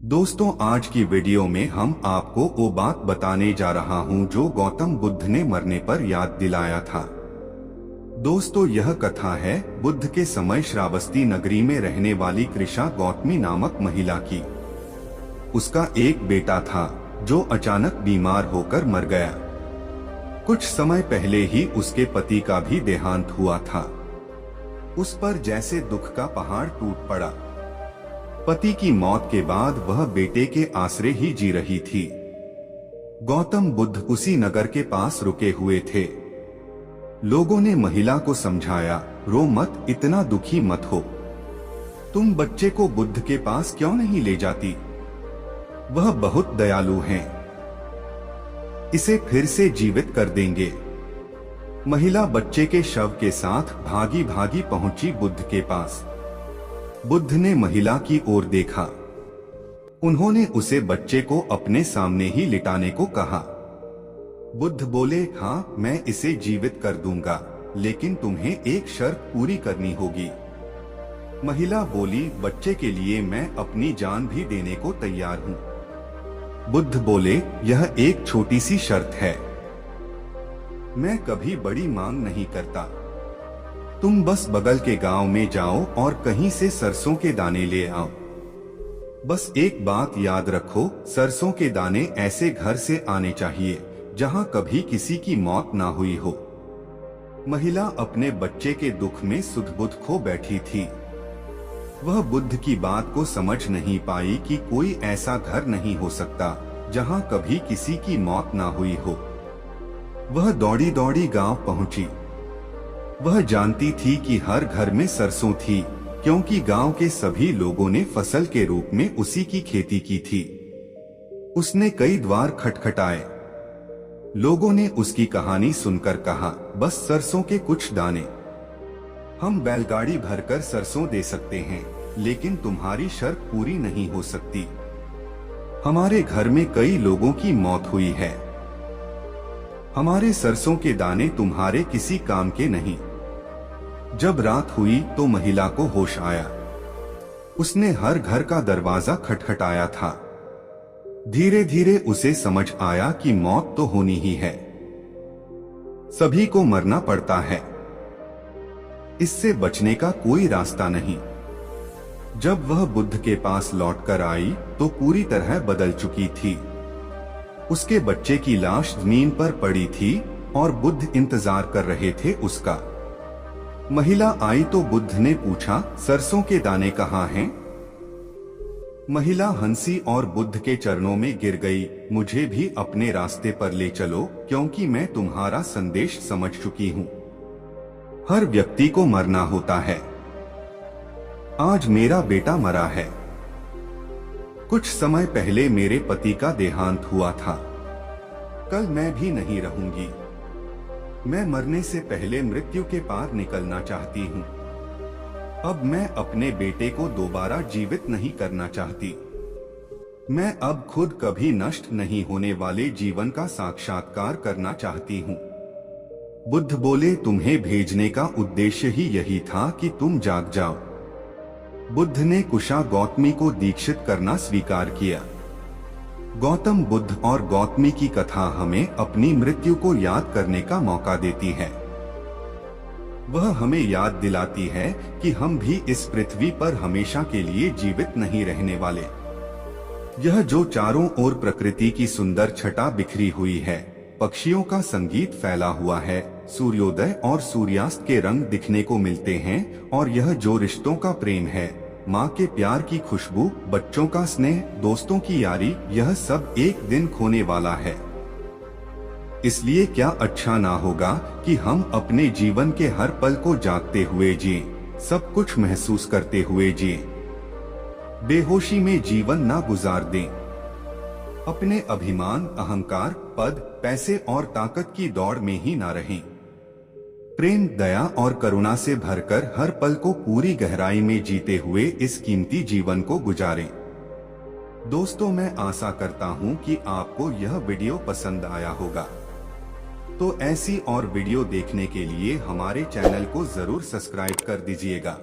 दोस्तों, आज की वीडियो में हम आपको वो बात बताने जा रहा हूं जो गौतम बुद्ध ने मरने पर याद दिलाया था। दोस्तों, यह कथा है बुद्ध के समय श्रावस्ती नगरी में रहने वाली कृषा गौतमी नामक महिला की। उसका एक बेटा था जो अचानक बीमार होकर मर गया। कुछ समय पहले ही उसके पति का भी देहांत हुआ था। उस पर जैसे दुख का पहाड़ टूट पड़ा। पति की मौत के बाद वह बेटे के आसरे ही जी रही थी। गौतम बुद्ध उसी नगर के पास रुके हुए थे। लोगों ने महिला को समझाया, रो मत, इतना दुखी मत हो। तुम बच्चे को बुद्ध के पास क्यों नहीं ले जाती? वह बहुत दयालु हैं। इसे फिर से जीवित कर देंगे। महिला बच्चे के शव के साथ भागी भागी पहुंची बुद्ध के पास। बुद्ध ने महिला की ओर देखा। उन्होंने उसे बच्चे को अपने सामने ही लिटाने को कहा। बुद्ध बोले, हाँ, मैं इसे जीवित कर दूंगा, लेकिन तुम्हें एक शर्त पूरी करनी होगी। महिला बोली, बच्चे के लिए मैं अपनी जान भी देने को तैयार हूँ। बुद्ध बोले, यह एक छोटी सी शर्त है। मैं कभी बड़ी मांग नहीं करता। तुम बस बगल के गांव में जाओ और कहीं से सरसों के दाने ले आओ। बस एक बात याद रखो, सरसों के दाने ऐसे घर से आने चाहिए जहां कभी किसी की मौत ना हुई हो। महिला अपने बच्चे के दुख में सुध-बुध खो बैठी थी। वह बुद्ध की बात को समझ नहीं पाई कि कोई ऐसा घर नहीं हो सकता जहां कभी किसी की मौत ना हुई हो। वह दौड़ी दौड़ी गांव पहुंची। वह जानती थी कि हर घर में सरसों थी, क्योंकि गांव के सभी लोगों ने फसल के रूप में उसी की खेती की थी। उसने कई द्वार खटखटाए। लोगों ने उसकी कहानी सुनकर कहा, बस सरसों के कुछ दाने। हम बैलगाड़ी भरकर सरसों दे सकते हैं, लेकिन तुम्हारी शर्त पूरी नहीं हो सकती। हमारे घर में कई लोगों की मौत हुई है। हमारे सरसों के दाने तुम्हारे किसी काम के नहीं। जब रात हुई तो महिला को होश आया। उसने हर घर का दरवाजा खटखटाया था। धीरे धीरे उसे समझ आया कि मौत तो होनी ही है। सभी को मरना पड़ता है। इससे बचने का कोई रास्ता नहीं। जब वह बुद्ध के पास लौटकर आई तो पूरी तरह बदल चुकी थी। उसके बच्चे की लाश जमीन पर पड़ी थी और बुद्ध इंतजार कर रहे थे उसका। महिला आई तो बुद्ध ने पूछा, सरसों के दाने कहाँ हैं? महिला हंसी और बुद्ध के चरणों में गिर गई। मुझे भी अपने रास्ते पर ले चलो, क्योंकि मैं तुम्हारा संदेश समझ चुकी हूँ। हर व्यक्ति को मरना होता है। आज मेरा बेटा मरा है। कुछ समय पहले मेरे पति का देहांत हुआ था। कल मैं भी नहीं रहूंगी। मैं मरने से पहले मृत्यु के पार निकलना चाहती हूँ। अब मैं अपने बेटे को दोबारा जीवित नहीं करना चाहती। मैं अब खुद कभी नष्ट नहीं होने वाले जीवन का साक्षात्कार करना चाहती हूँ। बुद्ध बोले, तुम्हें भेजने का उद्देश्य ही यही था कि तुम जाग जाओ। बुद्ध ने कुशा गौतमी को दीक्षित करना स्वीकार किया। गौतम बुद्ध और गौतमी की कथा हमें अपनी मृत्यु को याद करने का मौका देती है। वह हमें याद दिलाती है कि हम भी इस पृथ्वी पर हमेशा के लिए जीवित नहीं रहने वाले। यह जो चारों ओर प्रकृति की सुंदर छटा बिखरी हुई है, पक्षियों का संगीत फैला हुआ है, सूर्योदय और सूर्यास्त के रंग दिखने को मिलते हैं, और यह जो रिश्तों का प्रेम है, माँ के प्यार की खुशबू, बच्चों का स्नेह, दोस्तों की यारी, यह सब एक दिन खोने वाला है। इसलिए क्या अच्छा ना होगा कि हम अपने जीवन के हर पल को जागते हुए जिएं, सब कुछ महसूस करते हुए जिएं। बेहोशी में जीवन ना गुजार दें। अपने अभिमान, अहंकार, पद, पैसे और ताकत की दौड़ में ही ना रहें। प्रेम, दया और करुणा से भरकर हर पल को पूरी गहराई में जीते हुए इस कीमती जीवन को गुजारें। दोस्तों, मैं आशा करता हूं कि आपको यह वीडियो पसंद आया होगा। तो ऐसी और वीडियो देखने के लिए हमारे चैनल को जरूर सब्सक्राइब कर दीजिएगा।